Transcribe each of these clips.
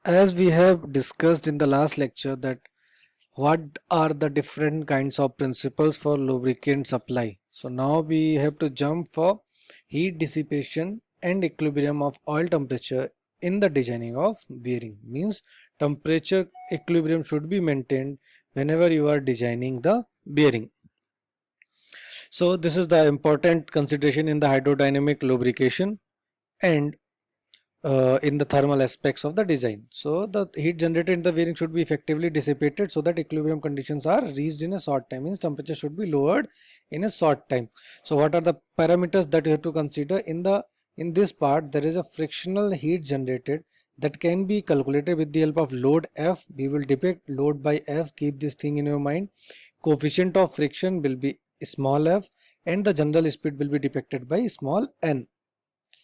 As we have discussed in the last lecture that what are the different kinds of principles for lubricant supply. So now we have to jump for heat dissipation and equilibrium of oil temperature in the designing of bearing. Means temperature equilibrium should be maintained whenever you are designing the bearing. So this is the important consideration in the hydrodynamic lubrication and in the thermal aspects of the design. So the heat generated in the bearing should be effectively dissipated so that equilibrium conditions are reached in a short time. Means temperature should be lowered in a short time. So what are the parameters that you have to consider in this part? There is a frictional heat generated that can be calculated with the help of load F. We will depict load by F. Keep this thing in your mind. Coefficient of friction will be small f and the general speed will be depicted by small n.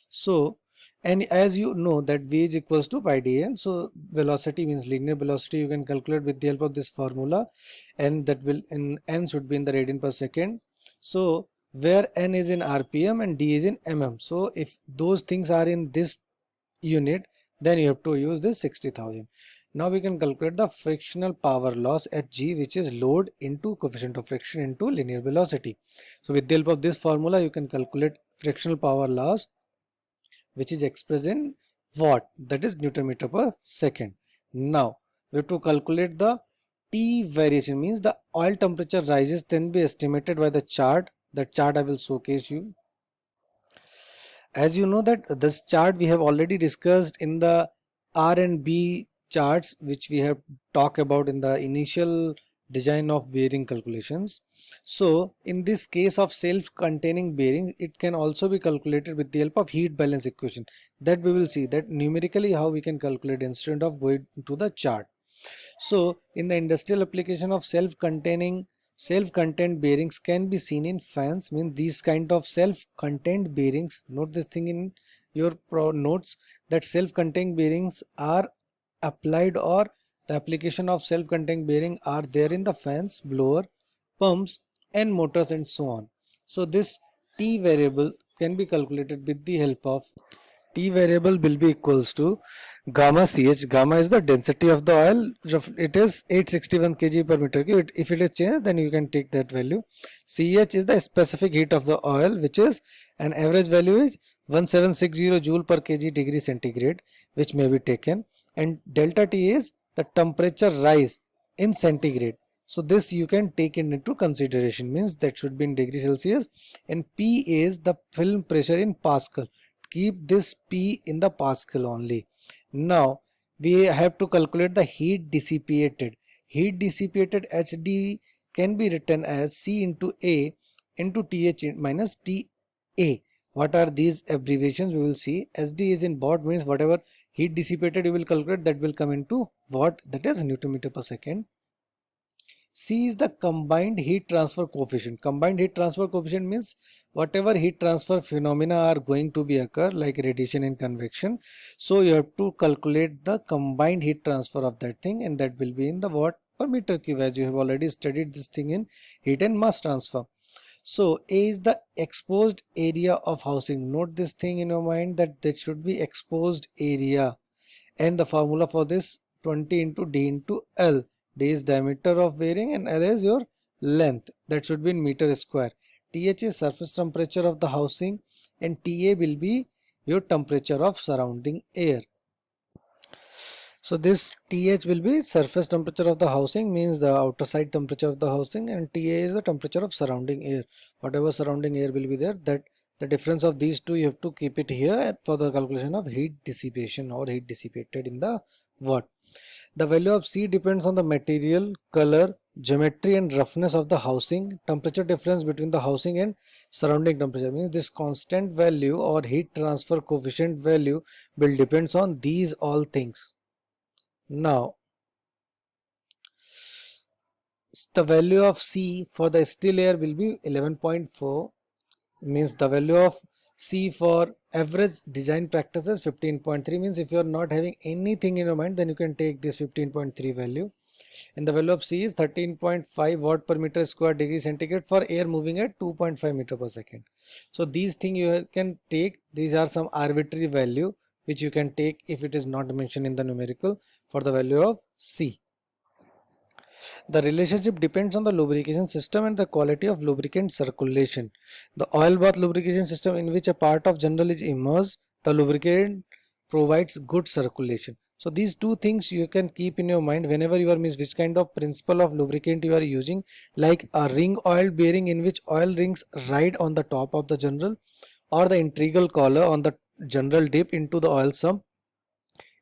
So, and as you know that v is equals to pi dn, so velocity means linear velocity you can calculate with the help of this formula, and that will in n should be in the radian per second. So where n is in rpm and d is in mm, so if those things are in this unit, then you have to use this 60,000. Now we can calculate the frictional power loss Hg, which is load into coefficient of friction into linear velocity. So with the help of this formula you can calculate frictional power loss, which is expressed in watt, that is Newton meter per second. Now we have to calculate the T variation, means the oil temperature rises then be estimated by the chart. That chart I will showcase you. As you know that this chart we have already discussed in the R and B charts, which we have talked about in the initial design of bearing calculations. So in this case of self-containing bearing, it can also be calculated with the help of heat balance equation, that we will see that numerically how we can calculate instead of going to the chart. So in the industrial application of self-contained bearings can be seen in fans. Mean these kind of self-contained bearings, note this thing in your notes, that self-contained bearings are applied, or the application of self-contained bearing are there in the fans, blower, pumps and motors and so on. So this T variable can be calculated with the help of T variable will be equals to gamma Ch. Gamma is the density of the oil. It is 861 kg per meter cube. If it is changed, then you can take that value. Ch is the specific heat of the oil, which is an average value is 1760 joule per kg degree centigrade, which may be taken. And delta T is the temperature rise in centigrade. So this you can take into consideration, means that should be in degree Celsius. And P is the film pressure in Pascal. Keep this P in the Pascal only. Now we have to calculate the heat dissipated. Heat dissipated HD can be written as C into A into TH minus TA. What are these abbreviations? We will see. SD is in watt, means whatever heat dissipated you will calculate, that will come into watt, that is Newton meter per second. C is the combined heat transfer coefficient. Combined heat transfer coefficient means whatever heat transfer phenomena are going to be occur, like radiation and convection. So you have to calculate the combined heat transfer of that thing, and that will be in the watt per meter cube, as you have already studied this thing in heat and mass transfer. So A is the exposed area of housing. Note this thing in your mind, that that should be exposed area, and the formula for this 20 into D into L. D is diameter of bearing and L is your length, that should be in meter square. TH is surface temperature of the housing and TA will be your temperature of surrounding air. So this TH will be surface temperature of the housing, means the outer side temperature of the housing, and TA is the temperature of surrounding air. Whatever surrounding air will be there, that the difference of these two you have to keep it here for the calculation of heat dissipation or heat dissipated in the watt. The value of C depends on the material, color, geometry and roughness of the housing. Temperature difference between the housing and surrounding temperature, means this constant value or heat transfer coefficient value will depends on these all things. Now the value of C for the still air will be 11.4, means the value of C for average design practices 15.3, means if you are not having anything in your mind, then you can take this 15.3 value. And the value of C is 13.5 watt per meter square degree centigrade for air moving at 2.5 meter per second. So these things you can take, these are some arbitrary value which you can take if it is not mentioned in the numerical for the value of C. The relationship depends on the lubrication system and the quality of lubricant circulation. The oil bath lubrication system, in which a part of general is immersed, the lubricant provides good circulation. So these two things you can keep in your mind whenever you are which kind of principle of lubricant you are using, like a ring oil bearing in which oil rings ride on the top of the general, or the integral collar on the general dip into the oil sump.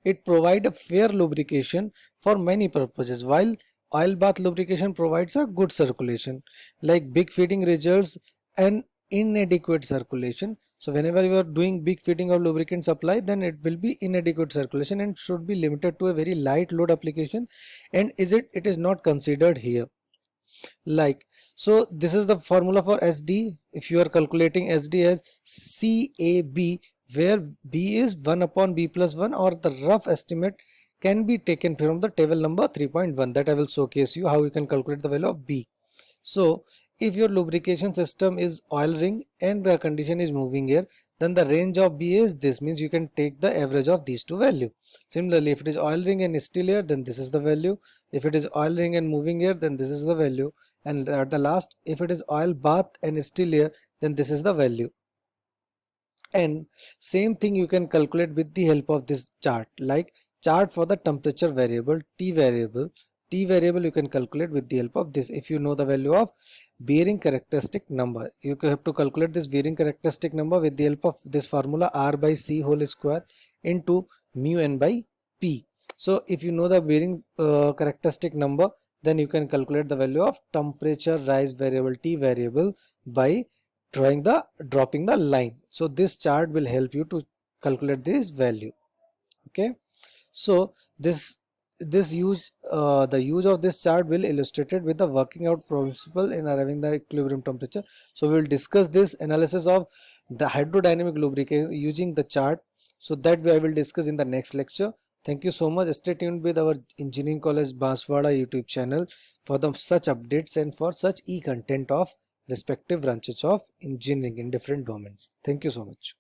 It provides a fair lubrication for many purposes, while oil bath lubrication provides a good circulation. Like big feeding results an inadequate circulation. So whenever you are doing big feeding of lubricant supply, then it will be inadequate circulation and should be limited to a very light load application, and it is not considered here. Like, so this is the formula for SD. If you are calculating SD as CAB, where B is 1 upon B plus 1, or the rough estimate can be taken from the table number 3.1, that I will showcase you how you can calculate the value of B. So if your lubrication system is oil ring and the condition is moving air, then the range of B is this, means you can take the average of these two value. Similarly, if it is oil ring and still air, then this is the value. If it is oil ring and moving air, then this is the value. And at the last, if it is oil bath and still air, then this is the value. And same thing you can calculate with the help of this chart, like chart for the temperature variable, T variable. T variable you can calculate with the help of this. If you know the value of bearing characteristic number, you have to calculate this bearing characteristic number with the help of this formula, R by C whole square into mu n by P. So if you know the bearing characteristic number, then you can calculate the value of temperature rise variable, T variable, by dropping the line. So this chart will help you to calculate this value. Okay, so the use of this chart will illustrated with the working out principle in arriving the equilibrium temperature. So we will discuss this analysis of the hydrodynamic lubrication using the chart. So that way I will discuss in the next lecture. Thank you so much. Stay tuned with our Engineering College Banswara YouTube channel for such updates and for such e-content of respective branches of engineering in different domains. Thank you so much.